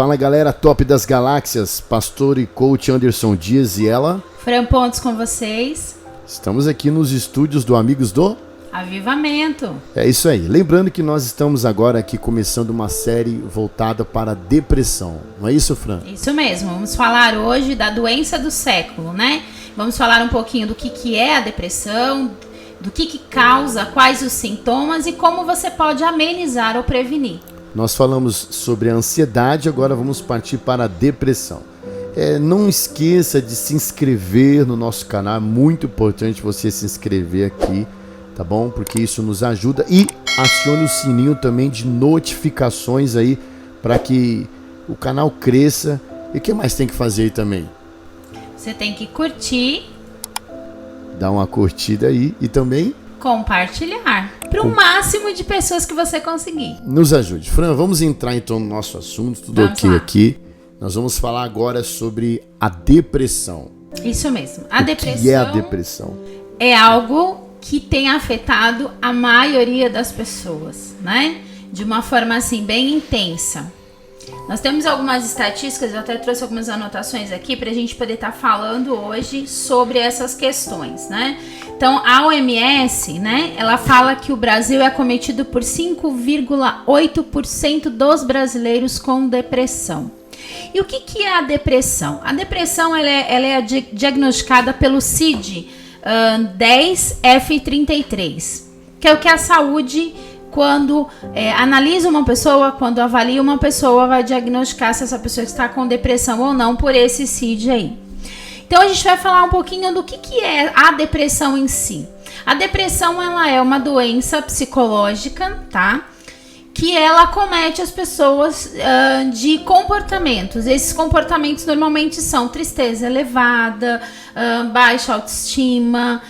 Fala galera top das galáxias, pastor e coach Anderson Dias e ela, Fran Pontes com vocês. Estamos aqui nos estúdios do Amigos do Avivamento. É isso aí, lembrando que nós estamos agora aqui começando uma série voltada para a depressão, não é isso, Fran? Isso mesmo, vamos falar hoje da doença do século, né? Vamos falar um pouquinho do que é a depressão, do que causa, quais os sintomas e como você pode amenizar ou prevenir. Nós falamos sobre a ansiedade, agora vamos partir para a depressão. Não esqueça de se inscrever no nosso canal, é muito importante você se inscrever aqui, tá bom? Porque isso nos ajuda e acione o sininho também de notificações aí para que o canal cresça. E o que mais tem que fazer aí também? Você tem que curtir, dar uma curtida aí e também compartilhar para o máximo de pessoas que você conseguir. Nos ajude. Fran, vamos entrar então no nosso assunto, tudo vamos ok lá. Aqui. Nós vamos falar agora sobre a depressão. Isso mesmo. O que é a depressão? É algo que tem afetado a maioria das pessoas, né? De uma forma assim bem intensa. Nós temos algumas estatísticas, eu até trouxe algumas anotações aqui para a gente poder estar falando hoje sobre essas questões, né? Então, a OMS, né, ela fala que o Brasil é acometido por 5,8% dos brasileiros com depressão. E o que é a depressão? A depressão ela é diagnosticada pelo CID-10F33, que é o que a saúde, quando analisa uma pessoa, quando avalia uma pessoa, vai diagnosticar se essa pessoa está com depressão ou não por esse CID aí. Então a gente vai falar um pouquinho do que é a depressão em si. A depressão ela é uma doença psicológica, tá? Que ela acomete as pessoas de comportamentos. Esses comportamentos normalmente são tristeza elevada, baixa autoestima,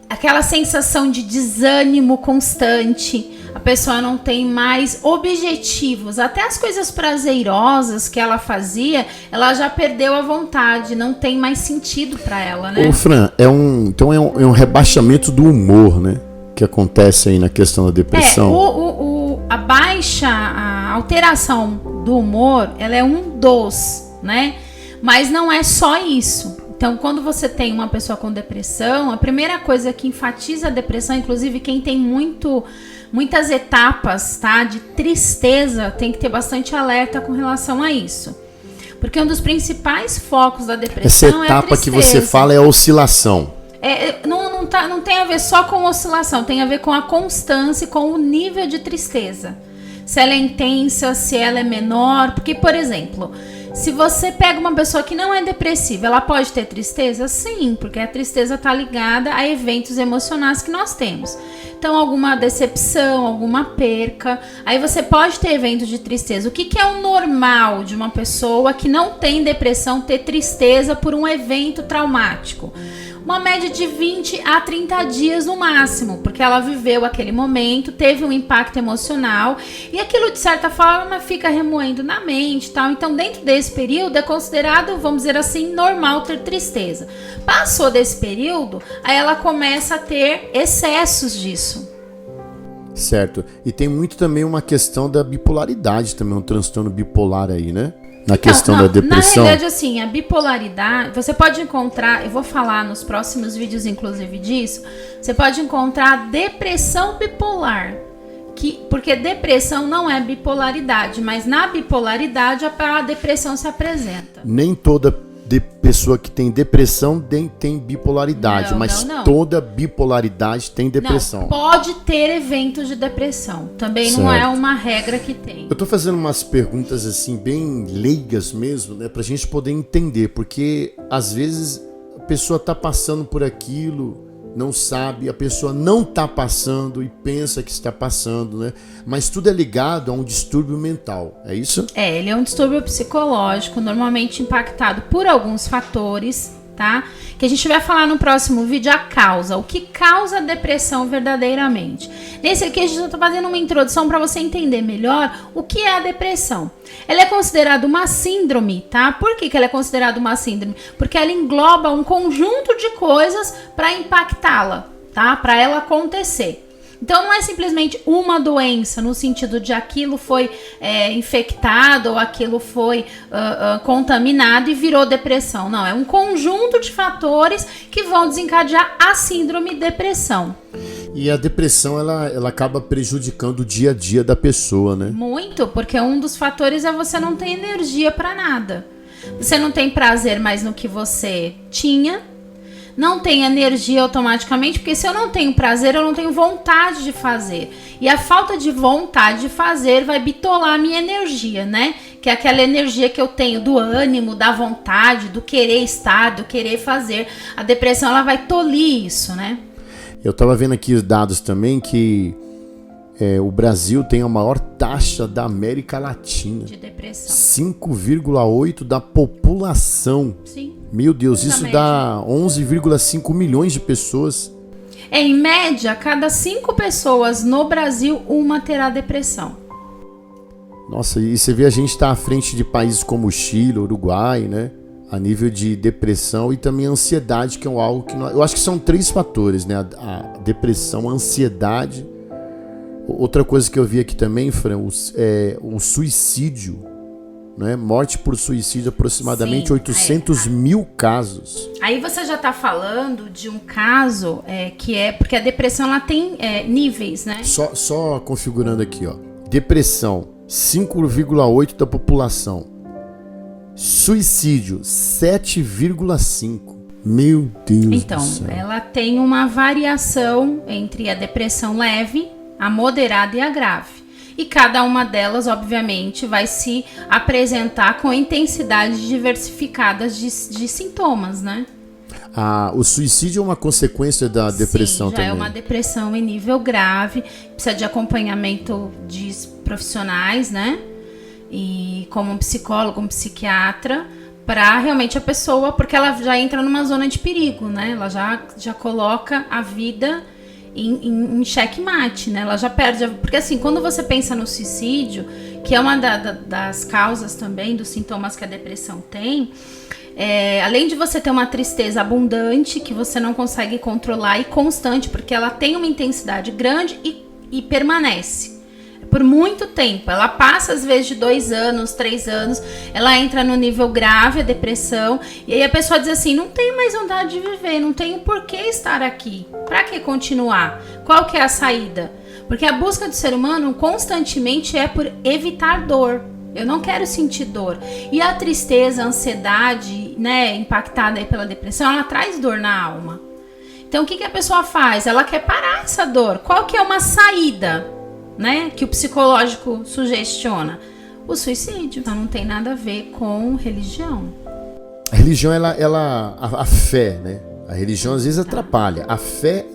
aquela sensação de desânimo constante. A pessoa não tem mais objetivos. Até as coisas prazerosas que ela fazia, ela já perdeu a vontade. Não tem mais sentido para ela, né? Ô Fran, então é um rebaixamento do humor, né? Que acontece aí na questão da depressão. A alteração do humor, ela é um dos, né? Mas não é só isso. Então, quando você tem uma pessoa com depressão, a primeira coisa que enfatiza a depressão, inclusive quem tem muitas etapas, tá, de tristeza, tem que ter bastante alerta com relação a isso. Porque um dos principais focos da depressão é a tristeza. Essa etapa que você fala é a oscilação. Não tem a ver só com oscilação, tem a ver com a constância e com o nível de tristeza. Se ela é intensa, se ela é menor. Porque, por exemplo, se você pega uma pessoa que não é depressiva, ela pode ter tristeza? Sim, porque a tristeza está ligada a eventos emocionais que nós temos. Então, alguma decepção, alguma perca. Aí você pode ter eventos de tristeza. O que é o normal de uma pessoa que não tem depressão ter tristeza por um evento traumático? Uma média de 20 a 30 dias no máximo, porque ela viveu aquele momento, teve um impacto emocional e aquilo de certa forma fica remoendo na mente e tal. Então, dentro desse período é considerado, vamos dizer assim, normal ter tristeza. Passou desse período, aí ela começa a ter excessos disso. Certo. E tem muito também uma questão da bipolaridade também, um transtorno bipolar aí, né? Na questão da depressão. Na realidade, assim, a bipolaridade, você pode encontrar, eu vou falar nos próximos vídeos, inclusive, disso, você pode encontrar depressão bipolar, porque depressão não é bipolaridade, mas na bipolaridade a depressão se apresenta. Nem toda pessoa que tem depressão tem bipolaridade, mas toda bipolaridade tem depressão. Não, pode ter eventos de depressão, também certo. Não é uma regra que tem. Eu tô fazendo umas perguntas assim bem leigas mesmo, né, pra gente poder entender, porque às vezes a pessoa tá passando por aquilo, não sabe, a pessoa não tá passando e pensa que está passando, né? Mas tudo é ligado a um distúrbio mental, é isso? Ele é um distúrbio psicológico, normalmente impactado por alguns fatores, tá? Que a gente vai falar no próximo vídeo a causa, o que causa a depressão verdadeiramente. Nesse aqui a gente está fazendo uma introdução para você entender melhor o que é a depressão. Ela é considerada uma síndrome, tá? Por que ela é considerada uma síndrome? Porque ela engloba um conjunto de coisas para impactá-la, tá? Para ela acontecer. Então não é simplesmente uma doença, no sentido de aquilo foi infectado ou aquilo foi contaminado e virou depressão. Não, é um conjunto de fatores que vão desencadear a síndrome de depressão. E a depressão, ela acaba prejudicando o dia a dia da pessoa, né? Muito, porque um dos fatores é você não ter energia para nada. Você não tem prazer mais no que você tinha, não tem energia automaticamente, porque se eu não tenho prazer, eu não tenho vontade de fazer. E a falta de vontade de fazer vai bitolar a minha energia, né? Que é aquela energia que eu tenho do ânimo, da vontade, do querer estar, do querer fazer. A depressão, ela vai tolir isso, né? Eu estava vendo aqui os dados também que o Brasil tem a maior taxa da América Latina. De depressão. 5,8% da população. Sim. Meu Deus, isso dá 11,5 milhões de pessoas. Em média, cada 5 pessoas no Brasil, uma terá depressão. Nossa, e você vê a gente tá à frente de países como o Chile, Uruguai, né? A nível de depressão e também a ansiedade, que é algo que eu acho que são 3 fatores, né? A depressão, a ansiedade. Outra coisa que eu vi aqui também, Fran, o suicídio, né? Morte por suicídio, aproximadamente. Sim, 800 mil casos. Aí você já está falando de um caso que porque a depressão ela tem níveis, né? Só configurando aqui, ó. Depressão, 5,8% da população. Suicídio, 7,5%. Meu Deus do céu. Então, ela tem uma variação entre a depressão leve, a moderada e a grave. E cada uma delas, obviamente, vai se apresentar com intensidades diversificadas de sintomas, né? O suicídio é uma consequência da depressão. Sim, já também. É uma depressão em nível grave, precisa de acompanhamento de profissionais, né? E como um psicólogo, um psiquiatra, para realmente a pessoa, porque ela já entra numa zona de perigo, né? Ela já coloca a vida em xeque-mate, né? Ela já perde. Porque assim, quando você pensa no suicídio, que é uma das causas também dos sintomas que a depressão tem, além de você ter uma tristeza abundante, que você não consegue controlar e constante, porque ela tem uma intensidade grande e permanece por muito tempo. Ela passa às vezes de 2 anos, 3 anos, ela entra no nível grave, a depressão, e aí a pessoa diz assim, não tenho mais vontade de viver, não tenho por que estar aqui, pra que continuar? Qual que é a saída? Porque a busca do ser humano constantemente é por evitar dor. Eu não quero sentir dor. E a tristeza, a ansiedade, né, impactada aí pela depressão, ela traz dor na alma. Então o que a pessoa faz? Ela quer parar essa dor. Qual que é uma saída, né, que o psicológico sugestiona? O suicídio. Então não tem nada a ver com religião. A religião, a fé, né? A religião às vezes atrapalha. A fé,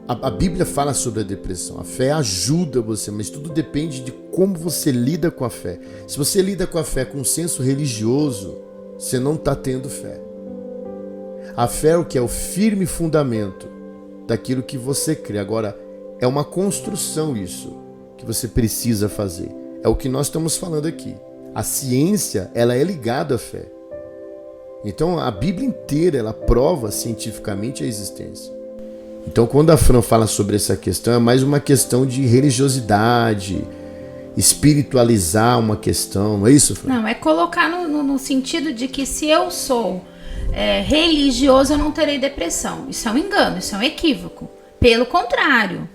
a Bíblia fala sobre a depressão. A fé ajuda você, mas tudo depende de como você lida com a fé. Se você lida com a fé com um senso religioso, você não está tendo fé. A fé é o que? É o firme fundamento daquilo que você crê. Agora, é uma construção isso que você precisa fazer. É o que nós estamos falando aqui. A ciência, ela é ligada à fé. Então, a Bíblia inteira, ela prova cientificamente a existência. Então, quando a Fran fala sobre essa questão, é mais uma questão de religiosidade, espiritualizar uma questão, não é isso, Fran? Não, é colocar no sentido de que se eu sou religioso, eu não terei depressão. Isso é um engano, isso é um equívoco. Pelo contrário,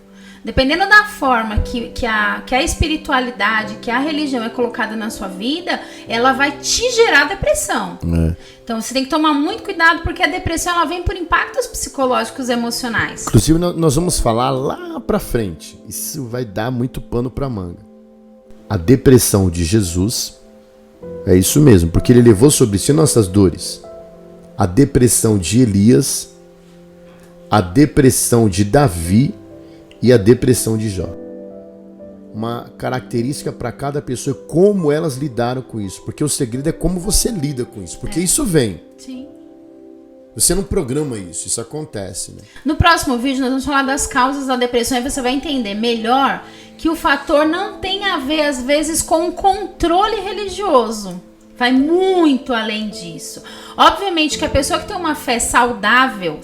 dependendo da forma que a espiritualidade, que a religião é colocada na sua vida, ela vai te gerar depressão. Então você tem que tomar muito cuidado, porque a depressão ela vem por impactos psicológicos e emocionais. Inclusive nós vamos falar lá pra frente. Isso vai dar muito pano pra manga. A depressão de Jesus é isso mesmo, porque ele levou sobre si nossas dores. A depressão de Elias, a depressão de Davi e a depressão de Jó. Uma característica para cada pessoa é como elas lidaram com isso. Porque o segredo é como você lida com isso. Porque isso vem. Sim. Você não programa isso acontece, né? No próximo vídeo nós vamos falar das causas da depressão e você vai entender melhor que o fator não tem a ver, às vezes, com o controle religioso. Vai muito além disso. Obviamente que a pessoa que tem uma fé saudável,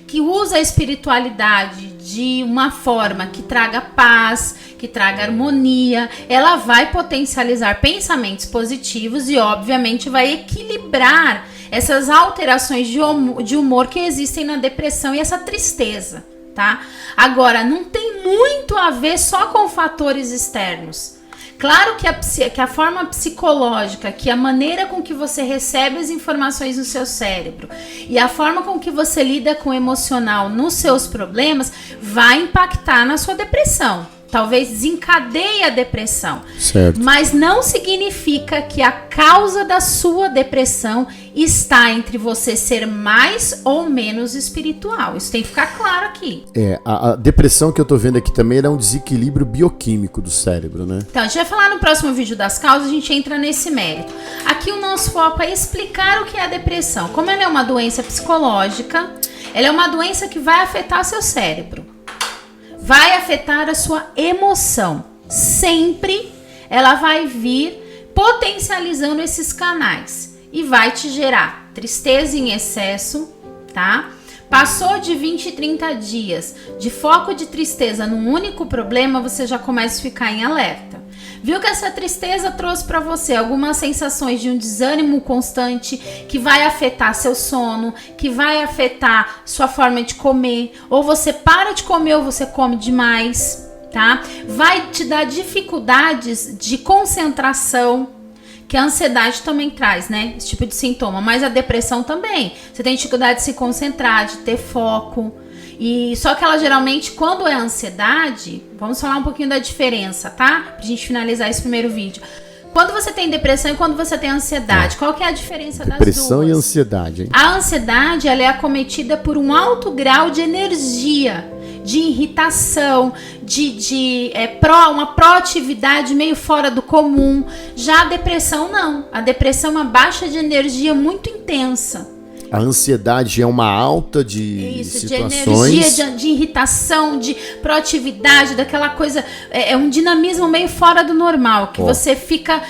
que usa a espiritualidade de uma forma que traga paz, que traga harmonia, ela vai potencializar pensamentos positivos e, obviamente, vai equilibrar essas alterações de humor que existem na depressão e essa tristeza, tá? Agora, não tem muito a ver só com fatores externos. Claro que a forma psicológica, que a maneira com que você recebe as informações no seu cérebro e a forma com que você lida com o emocional nos seus problemas vai impactar na sua depressão. Talvez desencadeie a depressão. Certo. Mas não significa que a causa da sua depressão está entre você ser mais ou menos espiritual. Isso tem que ficar claro aqui. A depressão que eu tô vendo aqui também é um desequilíbrio bioquímico do cérebro, né? Então, a gente vai falar no próximo vídeo das causas, a gente entra nesse mérito. Aqui o nosso foco é explicar o que é a depressão. Como ela é uma doença psicológica, ela é uma doença que vai afetar seu cérebro. Vai afetar a sua emoção. Sempre ela vai vir potencializando esses canais e vai te gerar tristeza em excesso, tá? Passou de 20 e 30 dias de foco de tristeza num único problema, você já começa a ficar em alerta. Viu que essa tristeza trouxe para você algumas sensações de um desânimo constante que vai afetar seu sono, que vai afetar sua forma de comer, ou você para de comer ou você come demais, tá? Vai te dar dificuldades de concentração, que a ansiedade também traz, né? Esse tipo de sintoma, mas a depressão também. Você tem dificuldade de se concentrar, de ter foco. E só que ela geralmente, quando é ansiedade, vamos falar um pouquinho da diferença, tá? Pra gente finalizar esse primeiro vídeo. Quando você tem depressão e quando você tem ansiedade, qual que é a diferença das duas? Depressão e ansiedade, hein? A ansiedade, ela é acometida por um alto grau de energia, de irritação, uma proatividade meio fora do comum. Já a depressão não. A depressão é uma baixa de energia muito intensa. A ansiedade é uma alta de situações. De energia, de irritação, de proatividade, daquela coisa, é um dinamismo meio fora do normal, que você fica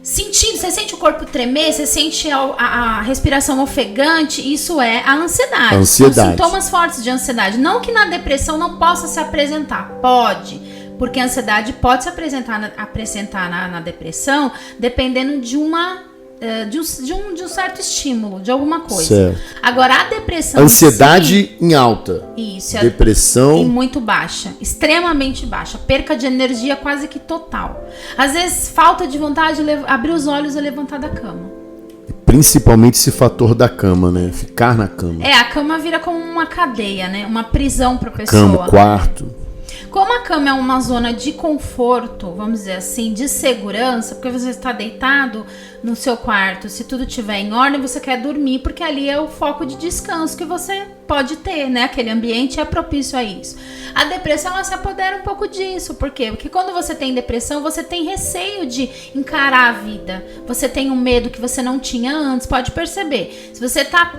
sentindo, você sente o corpo tremer, você sente a respiração ofegante, isso é a ansiedade. São sintomas fortes de ansiedade. Não que na depressão não possa se apresentar, pode, porque a ansiedade pode se apresentar na depressão, dependendo de um certo estímulo, de alguma coisa. Certo. Agora, a depressão... Ansiedade em alta. Isso. Depressão... Em muito baixa. Extremamente baixa. Perca de energia quase que total. Às vezes, falta de vontade de abrir os olhos e levantar da cama. Principalmente esse fator da cama, né? Ficar na cama. A cama vira como uma cadeia, né? Uma prisão pra pessoa. Cama, quarto... Como a cama é uma zona de conforto, vamos dizer assim, de segurança, porque você está deitado no seu quarto, se tudo estiver em ordem, você quer dormir, porque ali é o foco de descanso que você pode ter, né? Aquele ambiente é propício a isso. A depressão, ela se apodera um pouco disso. Por quê? Porque quando você tem depressão, você tem receio de encarar a vida. Você tem um medo que você não tinha antes, pode perceber. Se você está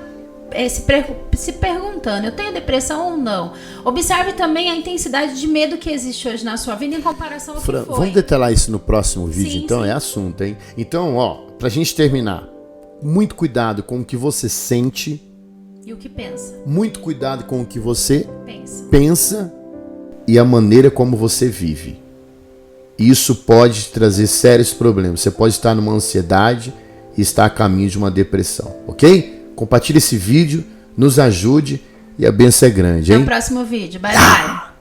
se perguntando, eu tenho depressão ou não? Observe também a intensidade de medo que existe hoje na sua vida em comparação ao que foi. Vamos detalhar isso no próximo vídeo, sim, então? Sim. É assunto, hein? Então, pra gente terminar, muito cuidado com o que você sente e o que pensa. Muito cuidado com o que você pensa e a maneira como você vive. Isso pode trazer sérios problemas. Você pode estar numa ansiedade e estar a caminho de uma depressão, ok? Compartilhe esse vídeo, nos ajude e a bênção é grande, hein? Até o próximo vídeo. Bye, bye.